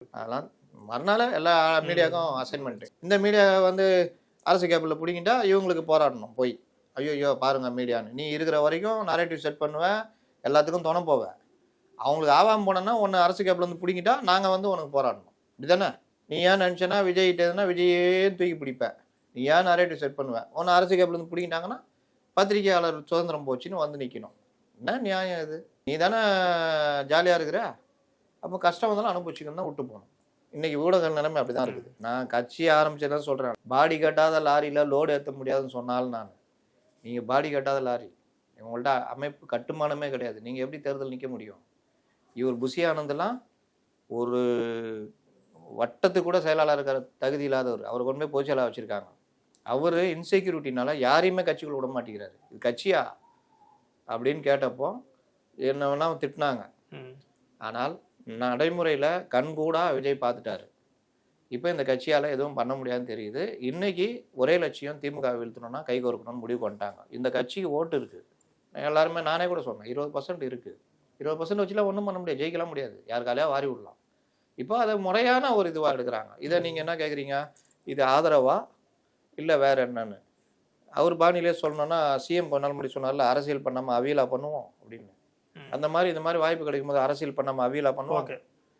அதெல்லாம் மறுநாள் எல்லா மீடியாவுக்கும் அசைன்மெண்ட். இந்த மீடியா வந்து அரசு கேபிளில் பிடிங்கிட்டா இவங்களுக்கு போராடணும் போய். ஐயோ பாருங்க மீடியான்னு. நீ இருக்கிற வரைக்கும் நரேட்டிவ் செட் பண்ணுவேன், எல்லாத்துக்கும் துணை போவேன். அவங்களுக்கு ஆவாமல் போனோன்னா ஒன்று அரசு கேபிள் வந்து பிடிங்கிட்டா நாங்கள் வந்து உனக்கு போராடணும். இப்படிதானே? நீ ஏன் நினச்சேன்னா விஜய்கிட்டேன்னா விஜயே தூக்கி பிடிப்பேன். நீ ஏன் நரேட்டிவ் செட் பண்ணுவேன். ஒன்று அரசு கேபிள் வந்து பிடிங்கிட்டாங்கன்னா பத்திரிகையாளர் சுதந்திரம் போச்சுன்னு வந்து நிற்கணும். என்ன நியாயம் இது? நீ தானே ஜாலியாக இருக்கிற, அப்போ கஷ்டம் வந்தாலும் அனுபவிச்சுக்கணும் தான் விட்டு போகணும். இன்னைக்கு ஊடக நிலைமை அப்படிதான் இருக்குது. நான் கட்சி ஆரம்பிச்சதான் சொல்றேன், பாடி கட்டாத லாரியில லோடு ஏற்ற முடியாதுன்னு சொன்னாலும் நான், நீங்க பாடி கட்டாத லாரி, உங்கள்ட்ட அமைப்பு கட்டுமானமே கிடையாது, நீங்க எப்படி தேர்தல் நிற்க முடியும்? இவர் புஷி ஆனந்தெல்லாம் ஒரு வட்டத்துக்கு கூட செயலாளர் இருக்கிற தகுதி இல்லாதவர், அவர் கொண்டு போய் பொதுச்செயலாளர் வச்சிருக்காங்க. அவர் இன்செக்யூரிட்டினால யாரையுமே கட்சிக்குள்ள விட மாட்டேங்கிறாரு. இது கட்சியா அப்படின்னு கேட்டப்போ என்ன வேணா திட்டினாங்க. ஆனால் நடைமுறையில் கண்கூடா விஜய் பார்த்துட்டாரு. இப்போ இந்த கட்சியால் எதுவும் பண்ண முடியாதுன்னு தெரியுது. இன்னைக்கு ஒரே லட்சியம் திமுக வீழ்த்தணும்னா கை கோர்க்கணும்னு முடிவு பண்ணிட்டாங்க. இந்த கட்சிக்கு ஓட்டு இருக்குது எல்லாருமே, நானே கூட சொன்னேன் 20% இருக்குது. 20% வச்சுலாம் ஒன்றும் பண்ண முடியாது, ஜெயிக்கலாம் முடியாது, யாருக்காலையா வாரி விடலாம். இப்போ அதை முறையான ஒரு இதுவாக எடுக்கிறாங்க. இதை நீங்கள் என்ன கேட்குறீங்க, இது ஆதரவா இல்லை வேற என்னன்னு? அவர் பாணியிலே சொல்லணும்னா சிஎம் பண்ணாலும் முடி சொன்னார்ல, அரசியல் பண்ணாமல் அவியலா பண்ணுவோம் அப்படின்னு. அந்த மாதிரி இந்த மாதிரி வாய்ப்பு கிடைக்கும் போது அரசியல் பண்ணாமல் அவியலா பண்ணுவோம்.